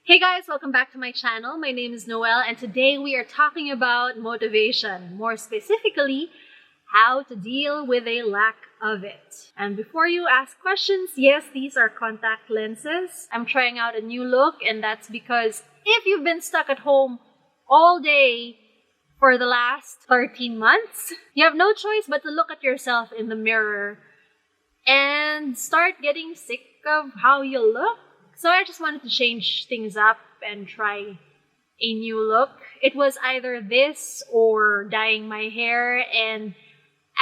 Hey guys, welcome back to my channel. My name is Noelle and today we are talking about motivation. More specifically, how to deal with a lack of it. And before you ask questions, yes, these are contact lenses. I'm trying out a new look, and that's because if you've been stuck at home all day for the last 13 months, you have no choice but to look at yourself in the mirror and start getting sick of how you look. So I just wanted to change things up and try a new look. It was either this or dyeing my hair, and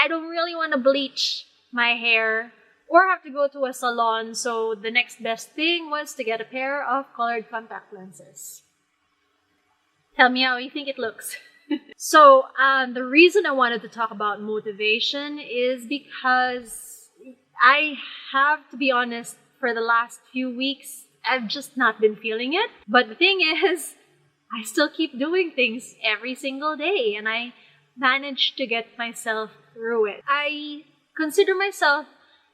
I don't really want to bleach my hair or have to go to a salon, so the next best thing was to get a pair of colored contact lenses. Tell me how you think it looks. So the reason I wanted to talk about motivation is because I have to be honest, for the last few weeks, I've just not been feeling it. But the thing is, I still keep doing things every single day, and I managed to get myself through it. I consider myself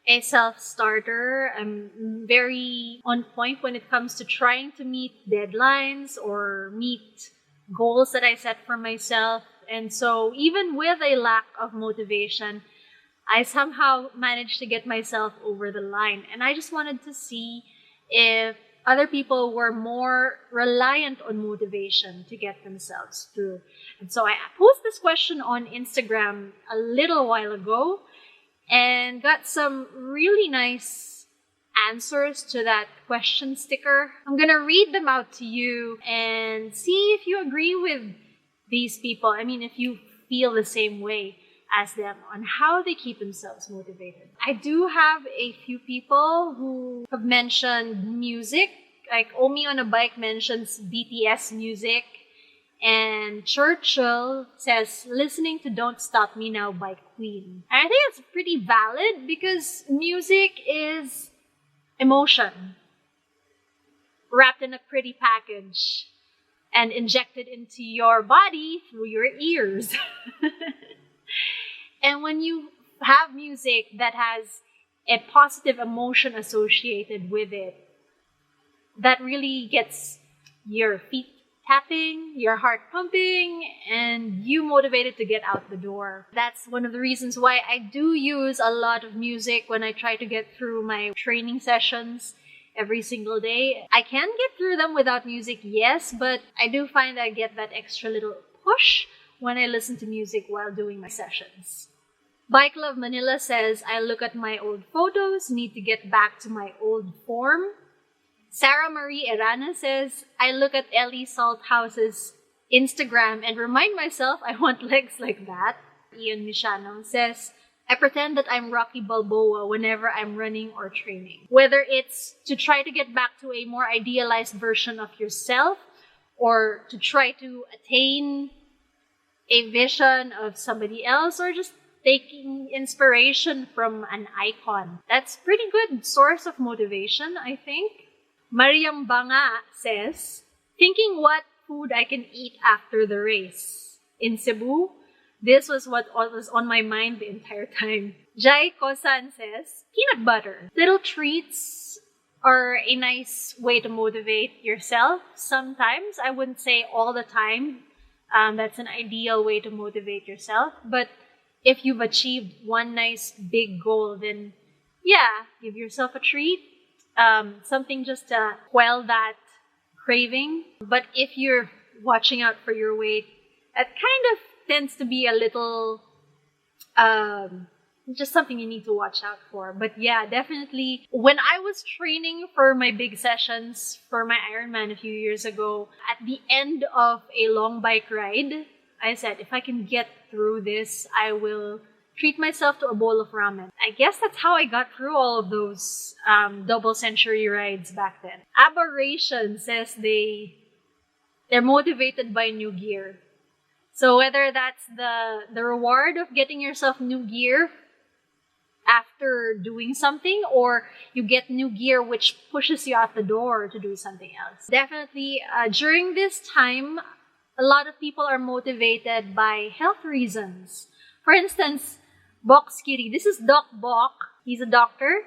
a self-starter. I'm very on point when it comes to trying to meet deadlines or meet goals that I set for myself. And so even with a lack of motivation, I somehow managed to get myself over the line. And I just wanted to see if other people were more reliant on motivation to get themselves through. And so I posed this question on Instagram a little while ago and got some really nice answers to that question sticker. I'm gonna read them out to you and see if you agree with these people. I mean, if you feel the same way as them on how they keep themselves motivated. I do have a few people who have mentioned music, like Omi on a Bike mentions BTS music, and Churchill says listening to Don't Stop Me Now by Queen. And I think it's pretty valid because music is emotion wrapped in a pretty package and injected into your body through your ears. And when you have music that has a positive emotion associated with it, that really gets your feet tapping, your heart pumping, and you motivated to get out the door. That's one of the reasons why I do use a lot of music when I try to get through my training sessions every single day. I can get through them without music, yes, but I do find I get that extra little push when I listen to music while doing my sessions. Bike Love Manila says, I look at my old photos, need to get back to my old form. Sarah Marie Erana says, I look at Ellie Salthouse's Instagram and remind myself I want legs like that. Ian Michano says, I pretend that I'm Rocky Balboa whenever I'm running or training. Whether it's to try to get back to a more idealized version of yourself or to try to attain a vision of somebody else, or just taking inspiration from an icon. That's pretty good source of motivation, I think. Mariam Banga says, thinking what food I can eat after the race. In Cebu, this was what was on my mind the entire time. Jai Kosan says, peanut butter. Little treats are a nice way to motivate yourself. Sometimes, I wouldn't say all the time, that's an ideal way to motivate yourself. But if you've achieved one nice big goal, then yeah, give yourself a treat. Something just to quell that craving. But if you're watching out for your weight, that kind of tends to be a little just something you need to watch out for. But yeah, definitely when I was training for my big sessions for my Ironman a few years ago, at the end of a long bike ride, I said, if I can get through this, I will treat myself to a bowl of ramen. I guess that's how I got through all of those double century rides back then. Aberration says they're motivated by new gear. So whether that's the reward of getting yourself new gear after doing something, or you get new gear which pushes you out the door to do something else. Definitely during this time, a lot of people are motivated by health reasons. For instance, Bokskiri, this is Doc Bok, he's a doctor.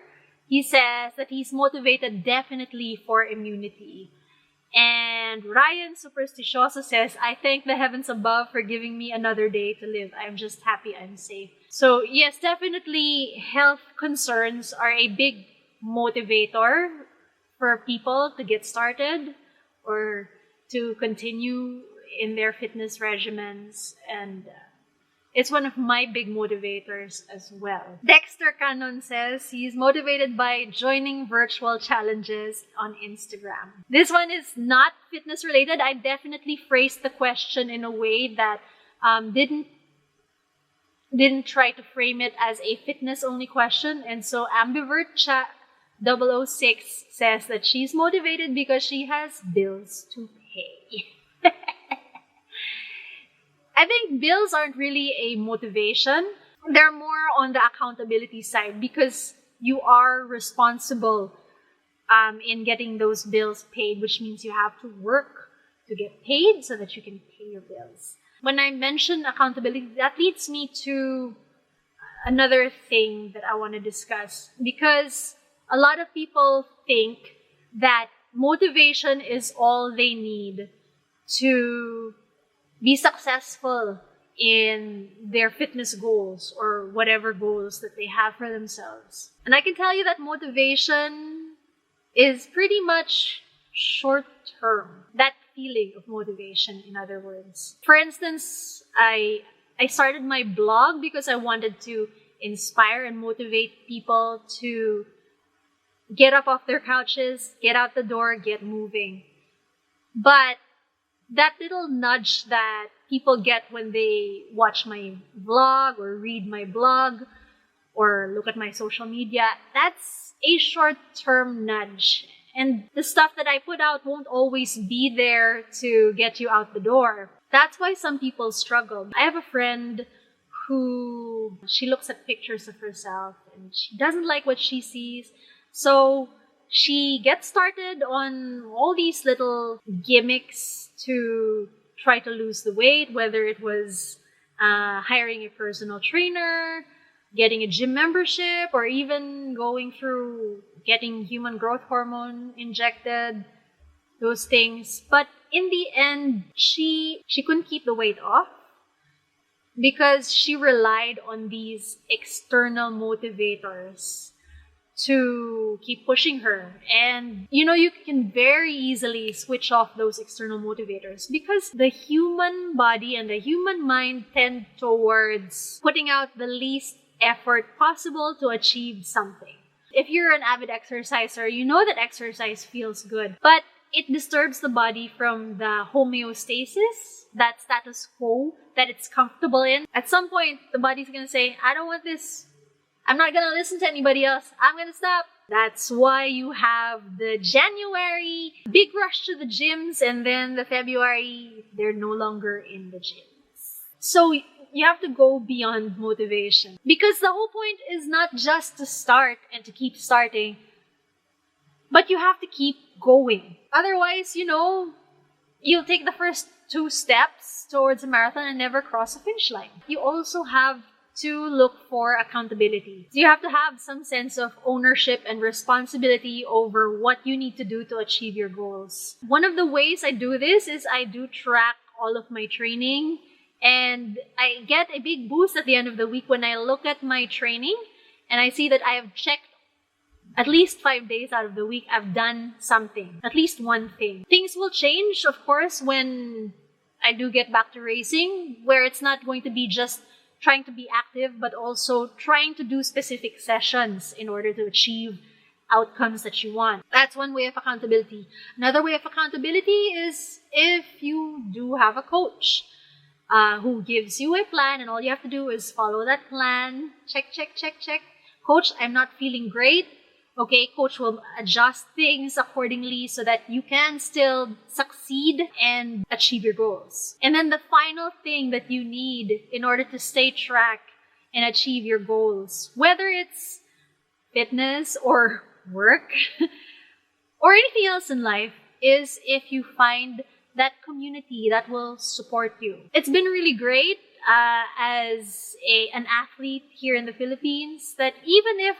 He says that he's motivated definitely for immunity. And And Ryan Supersticioso says, I thank the heavens above for giving me another day to live. I'm just happy I'm safe. So yes, definitely health concerns are a big motivator for people to get started or to continue in their fitness regimens, and it's one of my big motivators as well. Dexter Cannon says he's motivated by joining virtual challenges on Instagram. This one is not fitness related. I definitely phrased the question in a way that didn't try to frame it as a fitness only question. And so Ambivert Chat 006 says that she's motivated because she has bills to pay. I think bills aren't really a motivation. They're more on the accountability side because you are responsible in getting those bills paid, which means you have to work to get paid so that you can pay your bills. When I mention accountability, that leads me to another thing that I want to discuss, because a lot of people think that motivation is all they need to be successful in their fitness goals or whatever goals that they have for themselves. And I can tell you that motivation is pretty much short term. That feeling of motivation, in other words. For instance, I started my blog because I wanted to inspire and motivate people to get up off their couches, get out the door, get moving. But that little nudge that people get when they watch my vlog or read my blog or look at my social media, that's a short-term nudge. And the stuff that I put out won't always be there to get you out the door. That's why some people struggle. I have a friend who, she looks at pictures of herself and she doesn't like what she sees. So she gets started on all these little gimmicks to try to lose the weight, whether it was hiring a personal trainer, getting a gym membership, or even going through getting human growth hormone injected, those things. But in the end, she couldn't keep the weight off because she relied on these external motivators to keep pushing her. And you can very easily switch off those external motivators because the human body and the human mind tend towards putting out the least effort possible to achieve something. If you're an avid exerciser, you know that exercise feels good, but it disturbs the body from the homeostasis, that status quo that it's comfortable in. At some point, the body's gonna say, I don't want this. I'm not gonna listen to anybody else. I'm gonna stop. That's why you have the January big rush to the gyms, and then the February, they're no longer in the gyms. So you have to go beyond motivation, because the whole point is not just to start and to keep starting, but you have to keep going. Otherwise, you'll take the first 2 steps towards a marathon and never cross a finish line. You also have to look for accountability. So you have to have some sense of ownership and responsibility over what you need to do to achieve your goals. One of the ways I do this is I do track all of my training, and I get a big boost at the end of the week when I look at my training and I see that I have checked at least 5 days out of the week, I've done something, at least one thing. Things will change, of course, when I do get back to racing, where it's not going to be just trying to be active, but also trying to do specific sessions in order to achieve outcomes that you want. That's one way of accountability. Another way of accountability is if you do have a coach who gives you a plan, and all you have to do is follow that plan. Check, check, check, check. Coach, I'm not feeling great. Okay, coach will adjust things accordingly so that you can still succeed and achieve your goals. And then the final thing that you need in order to stay track and achieve your goals, whether it's fitness or work or anything else in life, is if you find that community that will support you. It's been really great as an athlete here in the Philippines, that even if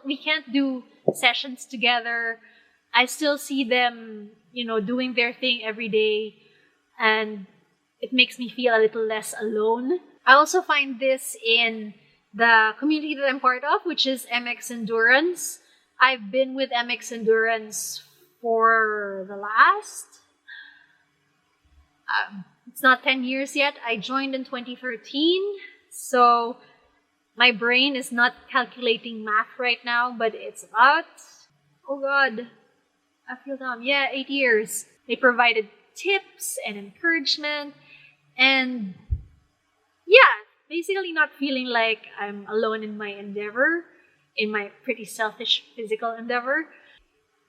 we can't do sessions together I still see them, doing their thing every day, and it makes me feel a little less alone. I also find this in the community that I'm part of, which is MX Endurance. I've been with MX Endurance for the last, it's not 10 years yet. I joined in 2013, so my brain is not calculating math right now, but it's about, oh God, I feel dumb. Yeah, 8 years. They provided tips and encouragement, and yeah, basically not feeling like I'm alone in my endeavor, in my pretty selfish physical endeavor.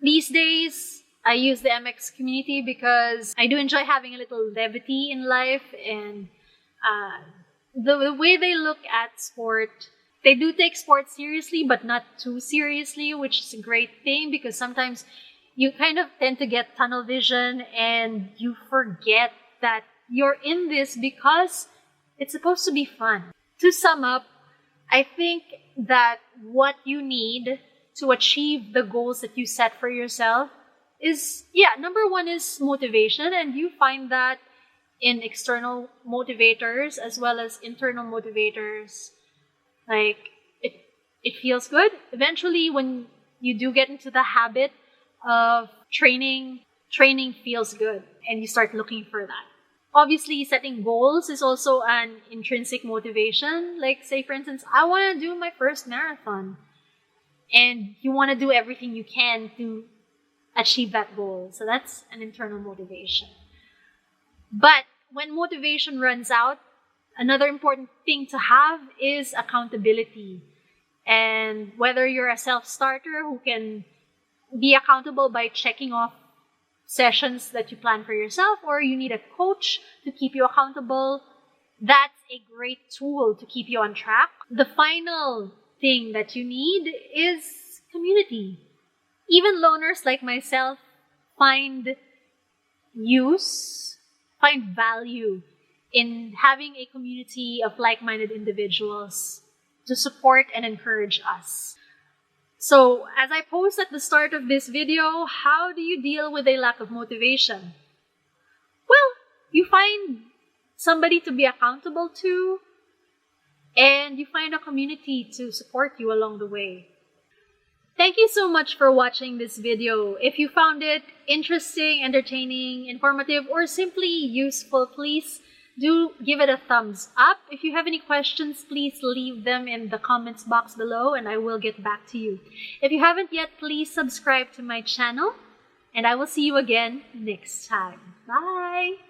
These days, I use the MX community because I do enjoy having a little levity in life, and the way they look at sport, they do take sports seriously, but not too seriously, which is a great thing because sometimes you kind of tend to get tunnel vision and you forget that you're in this because it's supposed to be fun. To sum up, I think that what you need to achieve the goals that you set for yourself is, number one is motivation, and you find that in external motivators as well as internal motivators. Like, it feels good. Eventually, when you do get into the habit of training feels good, and you start looking for that. Obviously, setting goals is also an intrinsic motivation. Like, say, for instance, I want to do my first marathon. And you want to do everything you can to achieve that goal. So that's an internal motivation. But when motivation runs out, another important thing to have is accountability. And whether you're a self-starter who can be accountable by checking off sessions that you plan for yourself, or you need a coach to keep you accountable, that's a great tool to keep you on track. The final thing that you need is community. Even loners like myself find value in having a community of like-minded individuals to support and encourage us. So, as I posed at the start of this video, how do you deal with a lack of motivation? Well, you find somebody to be accountable to, and you find a community to support you along the way. Thank you so much for watching this video. If you found it interesting, entertaining, informative, or simply useful, please do give it a thumbs up. If you have any questions, please leave them in the comments box below and I will get back to you. If you haven't yet, please subscribe to my channel, and I will see you again next time. Bye!